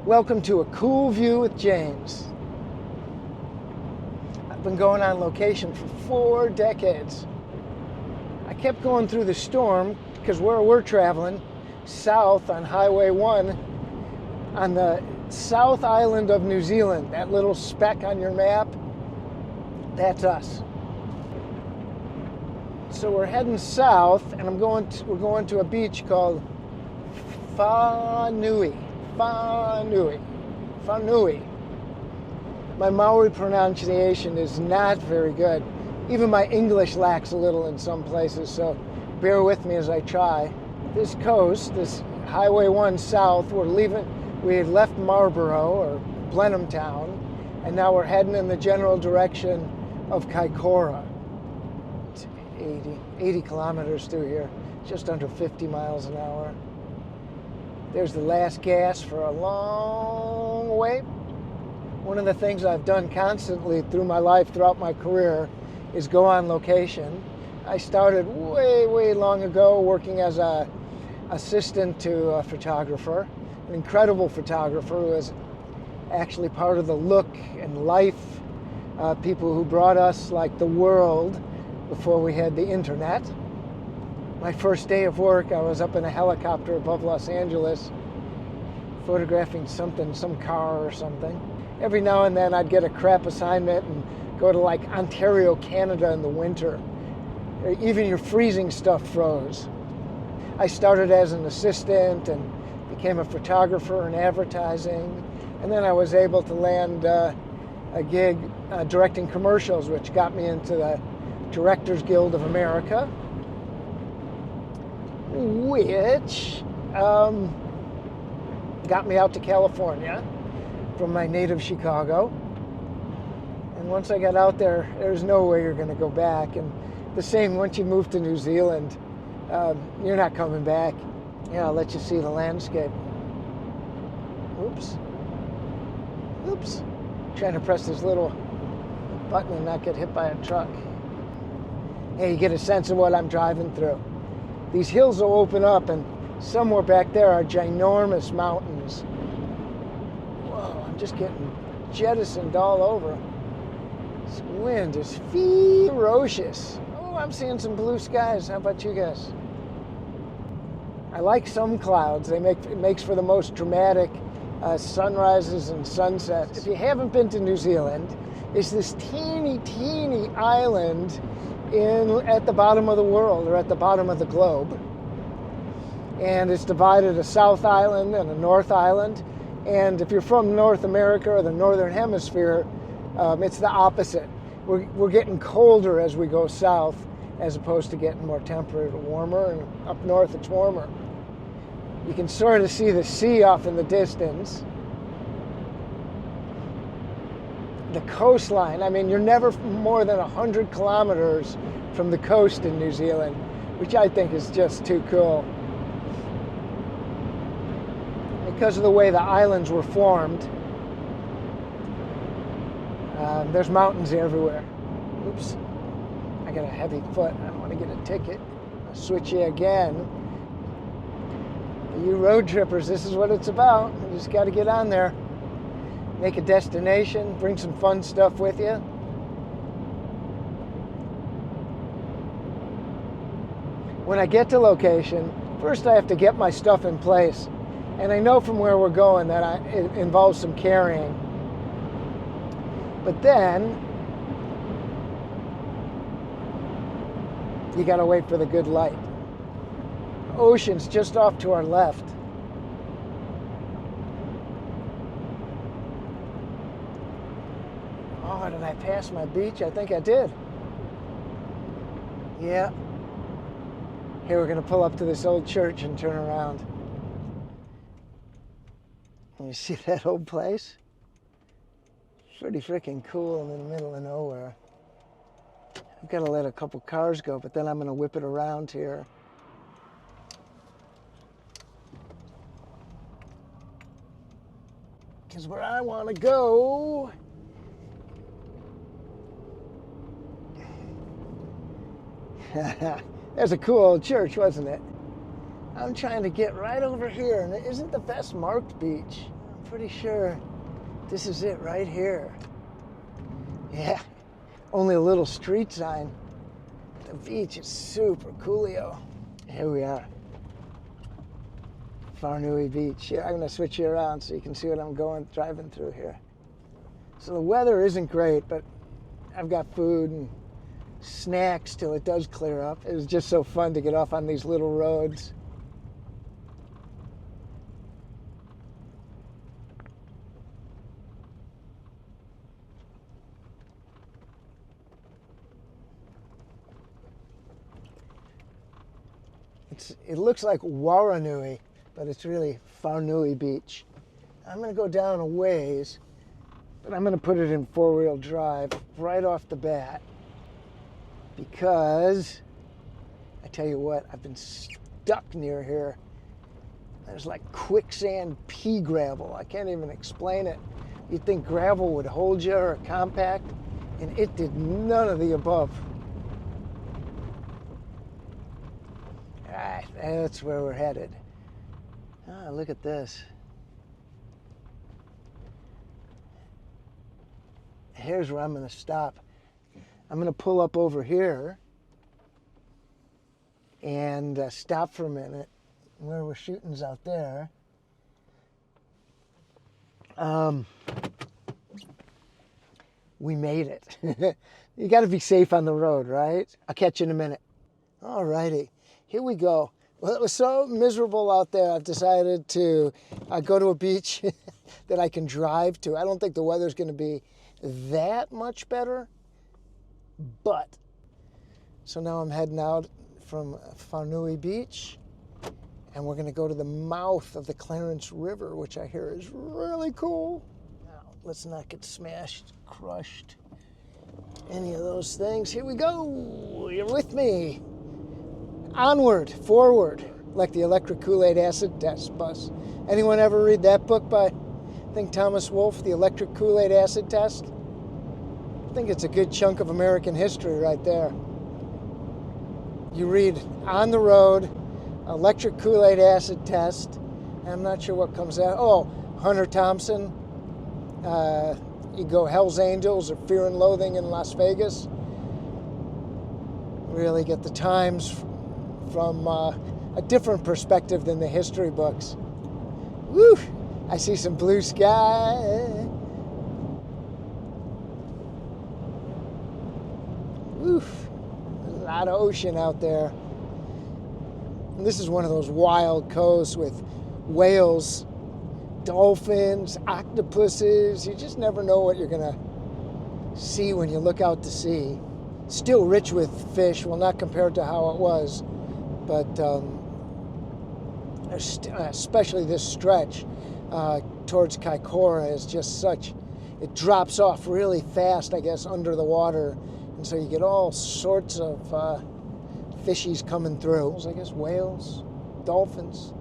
Welcome to A Cool View with James. I've been going on location for 4 decades. I kept going through the storm because where we're traveling, south on Highway 1, on the South Island of New Zealand, that little speck on your map, that's us. So we're heading south, and we're going to a beach called Wharenui. My Maori pronunciation is not very good. Even my English lacks a little in some places, so bear with me as I try. This coast, this Highway 1 south, we had left Marlborough or Blenheim Town, and now we're heading in the general direction of Kaikoura. It's 80 kilometers through here, just under 50 miles an hour. There's the last gas for a long way. One of the things I've done constantly through my life, throughout my career, is go on location. I started way long ago working as an assistant to a photographer, an incredible photographer who was actually part of the look and life people who brought us like the world before we had the internet. My first day of work, I was up in a helicopter above Los Angeles photographing something, some car or something. Every now and then I'd get a crap assignment and go to like Ontario, Canada in the winter. Even your freezing stuff froze. I started as an assistant and became a photographer in advertising. And then I was able to land a gig directing commercials, which got me into the Directors Guild of America, which got me out to California from my native Chicago. And once I got out there, there's no way you're going to go back. And the same, once you move to New Zealand, you're not coming back. Yeah, I'll let you see the landscape. Oops. Trying to press this little button and not get hit by a truck. Hey, you get a sense of what I'm driving through. These hills will open up, and somewhere back there are ginormous mountains. Whoa, I'm just getting jettisoned all over. This wind is ferocious. Oh, I'm seeing some blue skies. How about you guys? I like some clouds. It makes for the most dramatic sunrises and sunsets. If you haven't been to New Zealand, it's this teeny island at the bottom of the world, or at the bottom of the globe. And it's divided a South Island and a North Island. And if you're from North America or the Northern Hemisphere, it's the opposite. We're getting colder as we go south, as opposed to getting more temperate or warmer, and up north it's warmer. You can sort of see the sea off in the distance. The coastline, I mean, you're never more than 100 kilometers from the coast in New Zealand, which I think is just too cool. Because of the way the islands were formed, there's mountains everywhere. Oops, I got a heavy foot. I don't want to get a ticket. I'll switch you again. You road trippers, this is what it's about. You just got to get on there. Make a destination, bring some fun stuff with you. When I get to location, first I have to get my stuff in place. And I know from where we're going that it involves some carrying. But then, you gotta wait for the good light. Ocean's just off to our left. Oh, did I pass my beach? I think I did. Yeah. Here, we're gonna pull up to this old church and turn around. You see that old place? Pretty freaking cool in the middle of nowhere. I've got to let a couple cars go, but then I'm going to whip it around here. Because where I want to go There's a cool old church, wasn't it? I'm trying to get right over here, and it isn't the best marked beach. pretty sure this is it right here. Yeah, only a little street sign. The beach is super coolio. Here we are. Wharenui Beach. Yeah, I'm gonna switch you around so you can see what I'm driving through here. So the weather isn't great, but I've got food and snacks till it does clear up. It was just so fun to get off on these little roads. It looks like Wharenui, but it's really Wharenui Beach. I'm going to go down a ways, but I'm going to put it in four-wheel drive right off the bat because, I tell you what, I've been stuck near here. There's like quicksand pea gravel. I can't even explain it. You'd think gravel would hold you or compact, and it did none of the above. All right, that's where we're headed. Ah, look at this. Here's where I'm going to stop. I'm going to pull up over here and stop for a minute. Where we're shooting's out there. We made it. You got to be safe on the road, right? I'll catch you in a minute. All righty. Here we go. Well, it was so miserable out there, I've decided to go to a beach that I can drive to. I don't think the weather's going to be that much better, but. So now I'm heading out from Wharenui Beach, and we're going to go to the mouth of the Clarence River, which I hear is really cool. Now, let's not get smashed, crushed, any of those things. Here we go. You're with me. Onward, forward, like the electric Kool-Aid acid test bus. Anyone ever read that book by, I think, Thomas Wolfe, The Electric Kool-Aid Acid Test? I think it's a good chunk of American history right there. You read on the road, electric Kool-Aid acid test. I'm not sure what comes out. Oh, Hunter Thompson. You go Hell's Angels or Fear and Loathing in Las Vegas. Really get the times from a different perspective than the history books. Woo! I see some blue sky. Oof! A lot of ocean out there. And this is one of those wild coasts with whales, dolphins, octopuses. You just never know what you're gonna see when you look out to sea. Still rich with fish, well, not compared to how it was, but especially this stretch towards Kaikoura is just such, it drops off really fast, I guess, under the water, and so you get all sorts of fishies coming through. I guess whales, dolphins,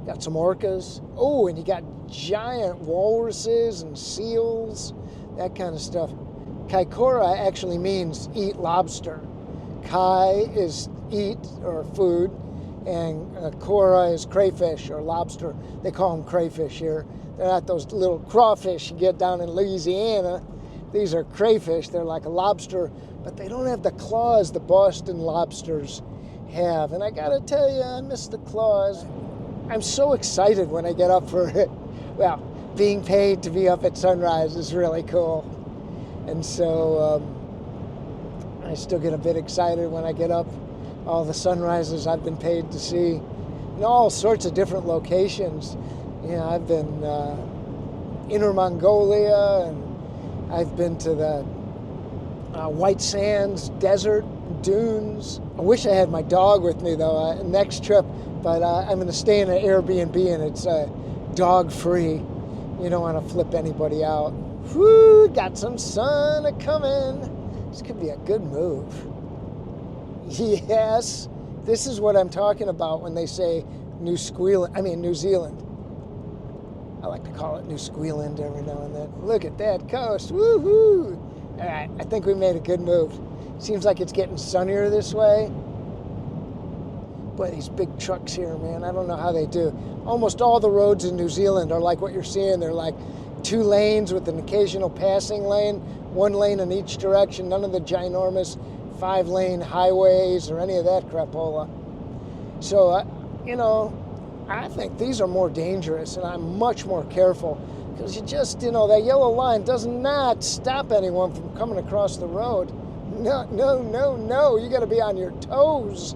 got some orcas. Oh, and you got giant walruses and seals, that kind of stuff. Kaikoura actually means eat lobster. Kai is eat or food, and koura is crayfish or lobster. They call them crayfish here. They're not those little crawfish you get down in Louisiana. These are crayfish. They're like a lobster, but they don't have the claws the Boston lobsters have. And I gotta tell you, I miss the claws. I'm so excited when I get up for it. Well, being paid to be up at sunrise is really cool. And so I still get a bit excited when I get up. All the sunrises I've been paid to see in all sorts of different locations. You know, I've been Inner Mongolia, and I've been to the White Sands desert, dunes. I wish I had my dog with me though, next trip, but I'm gonna stay in an Airbnb and it's dog free. You don't wanna flip anybody out. Whoo, got some sun a-coming. This could be a good move. Yes, this is what I'm talking about when they say New Zealand. I like to call it New Squealand every now and then. Look at that coast, woohoo! All right, I think we made a good move. Seems like it's getting sunnier this way. Boy, these big trucks here, man, I don't know how they do. Almost all the roads in New Zealand are like what you're seeing. They're like 2 lanes with an occasional passing lane, 1 lane in each direction, none of the ginormous 5-lane highways or any of that crapola. So, you know, I think these are more dangerous, and I'm much more careful because you just, you know, that yellow line does not stop anyone from coming across the road. No, no, no, no. You got to be on your toes.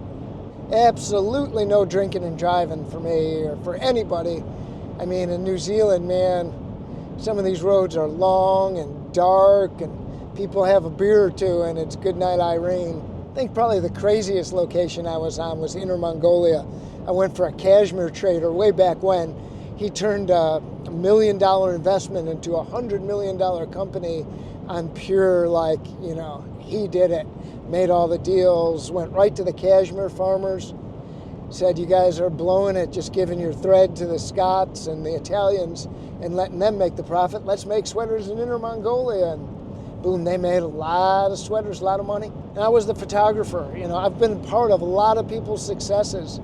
Absolutely no drinking and driving for me or for anybody. I mean, in New Zealand, man, some of these roads are long and dark, and people have a beer or two, and it's goodnight Irene. I think probably the craziest location I was on was Inner Mongolia. I went for a cashmere trader way back when. He turned a $1 million investment into a $100 million company on pure, like, you know, he did it. Made all the deals, went right to the cashmere farmers, said, you guys are blowing it, just giving your thread to the Scots and the Italians and letting them make the profit. Let's make sweaters in Inner Mongolia. And boom, they made a lot of sweaters, a lot of money. And I was the photographer. You know, I've been part of a lot of people's successes.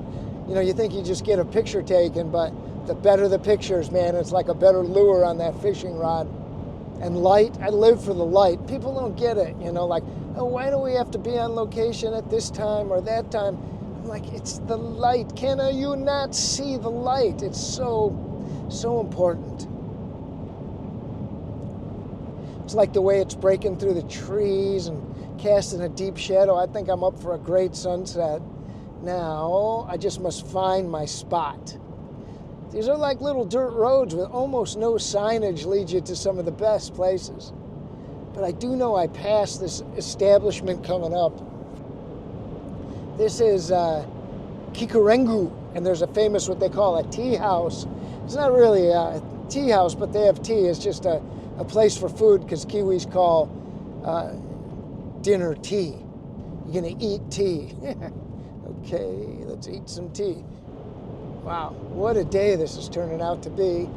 You know, you think you just get a picture taken, but the better the pictures, man, it's like a better lure on that fishing rod. And light, I live for the light. People don't get it, you know, like, oh, why do we have to be on location at this time or that time? I'm like, it's the light. Can you not see the light? It's so important. It's like the way it's breaking through the trees and casting a deep shadow. I think I'm up for a great sunset. Now, I just must find my spot. These are like little dirt roads with almost no signage leads you to some of the best places. But I do know I passed this establishment coming up. This is Kaikoura, and there's a famous, what they call a tea house. It's not really a tea house, but they have tea. It's just a place for food, because Kiwis call dinner tea. You're gonna eat tea. Okay, let's eat some tea. Wow, what a day this is turning out to be.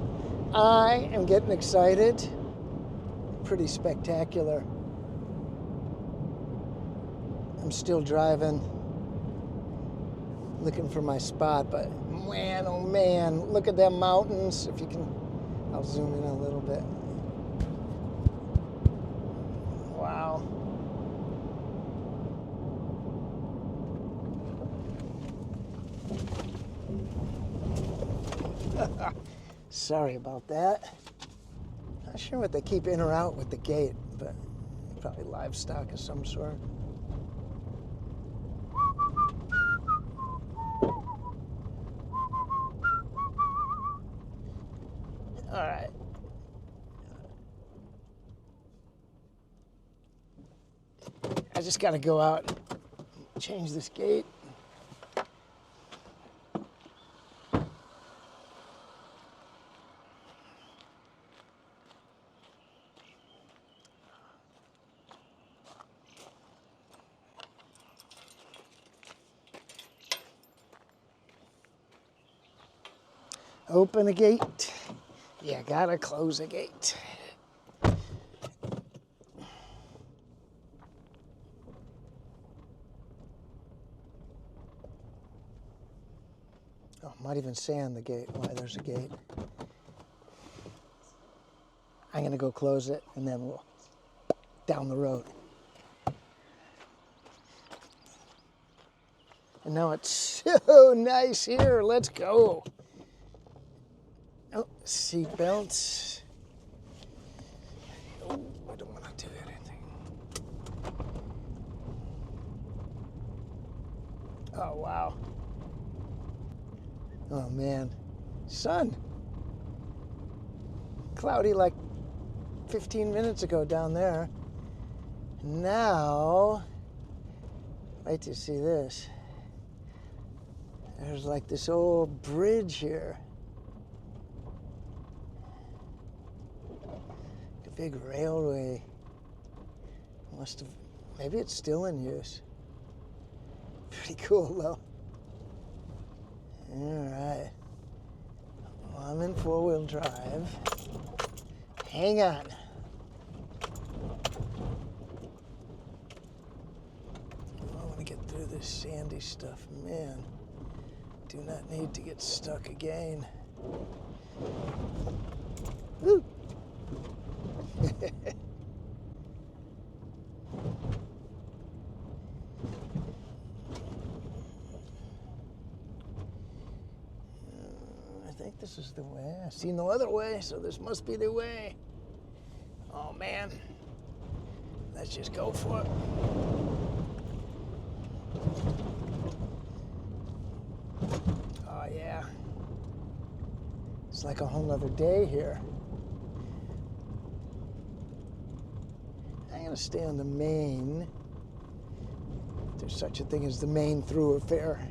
I am getting excited. Pretty spectacular. I'm still driving, looking for my spot, but man, oh man, look at them mountains. If you can, I'll zoom in a little bit. Wow. Sorry about that. Not sure what they keep in or out with the gate, but probably livestock of some sort. All right. I just got to go out and change this gate. Open a gate. Yeah, gotta close a gate. Oh, might even say on the gate why there's a gate. I'm gonna go close it and then we'll down the road. And now it's so nice here. Let's go. Oh, seat belts. Oh, I don't want to do anything. Oh, wow. Oh, man. Sun. Cloudy like 15 minutes ago down there. Now, wait to see this. There's like this old bridge here. A big railway. Must have, maybe it's still in use. Pretty cool though. All right. Well, I'm in 4-wheel drive. Hang on. I want to get through this sandy stuff, man. do not need to get stuck again. Woo! I think this is the way. I see no other way, so this must be the way. Oh man. Let's just go for it. Oh yeah. It's like a whole nother day here. I'm gonna stay on the main. If there's such a thing as the main thoroughfare.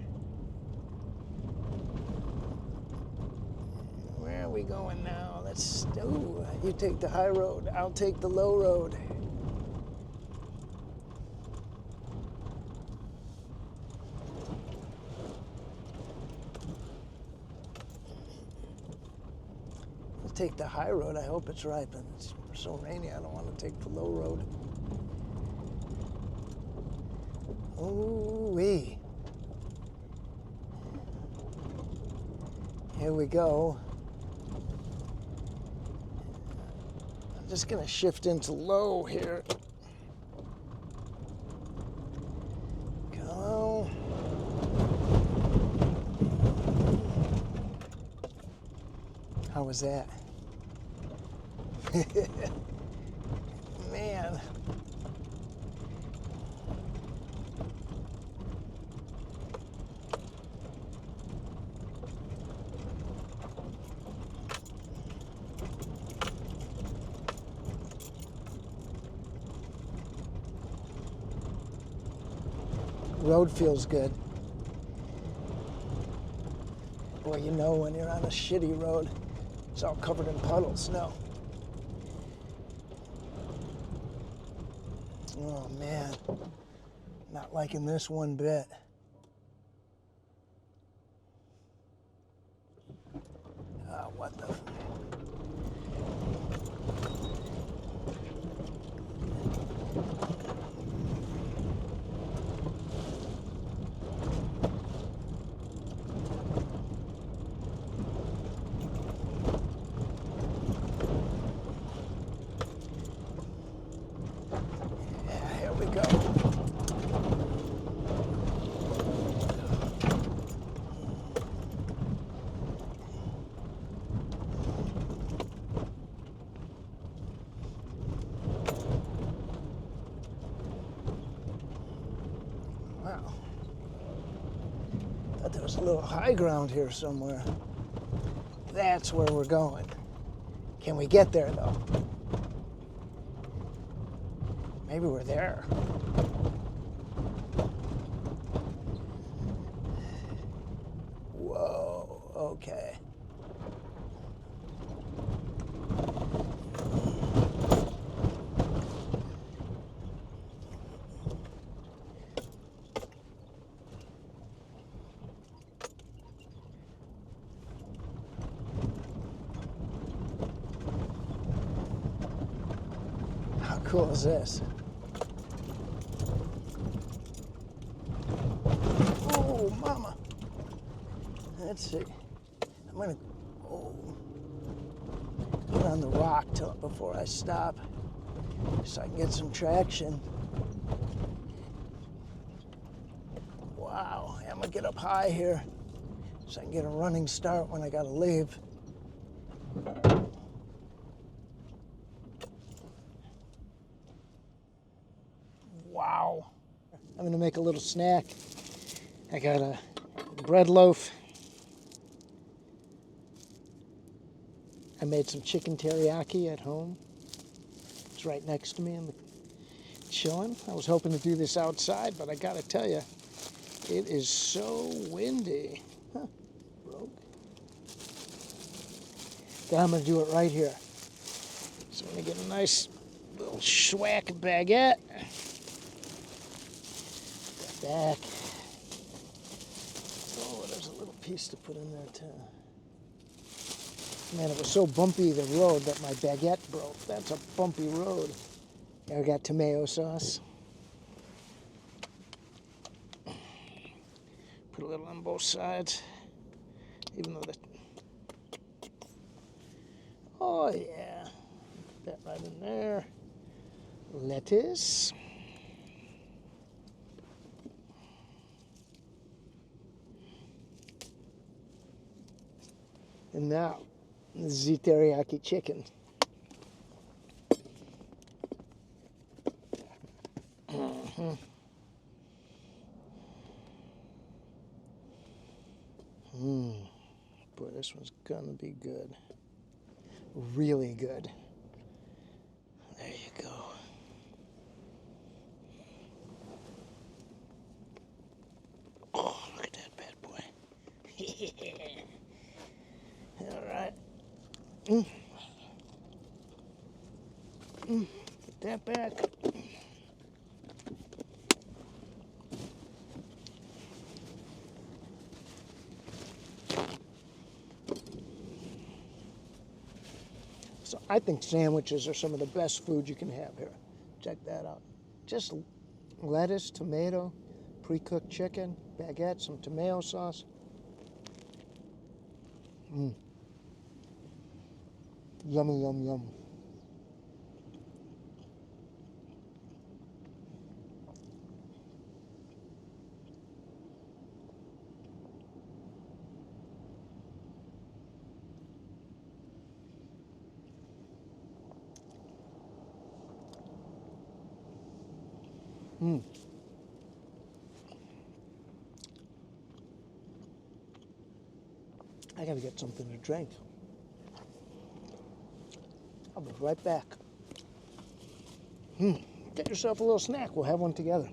Where are we going now? Let's, ooh, you take the high road, I'll take the low road. I'll take the high road, I hope it's right, but it's so rainy, I don't want to take the low road. Ooh-wee. Here we go. I'm just gonna shift into low here. Go. How was that? Man. Road feels good. Boy, you know when you're on a shitty road, it's all covered in puddles. No. Oh man, not liking this one bit. Oh, what the? Wow. Thought there was a little high ground here somewhere. That's where we're going. Can we get there though? Maybe we're there. Whoa, okay. How cool is this? Oh, mama. Let's see. I'm gonna get on the rock before I stop so I can get some traction. Wow, I'm gonna get up high here so I can get a running start when I gotta leave. Wow. I'm gonna make a little snack. I got a bread loaf. I made some chicken teriyaki at home. It's right next to me. I'm chilling. I was hoping to do this outside, but I gotta tell you, it is so windy. Huh, broke. Then I'm gonna do it right here. So I'm gonna get a nice little schwack baguette. Back. Oh, there's a little piece to put in there too. Man, it was so bumpy, the road, that my baguette broke. That's a bumpy road. I got tomato sauce. Put a little on both sides. even though that. Oh yeah, that right in there. Lettuce. And now, the teriyaki chicken. Boy, this one's gonna be good. Really good. There you go. Oh, look at that bad boy. All right. Put that back. So I think sandwiches are some of the best food you can have here. Check that out. Just lettuce, tomato, pre-cooked chicken, baguette, some tomato sauce. Yummy, yum, yum. I gotta get something to drink. I'll be right back. Get yourself a little snack. We'll have one together.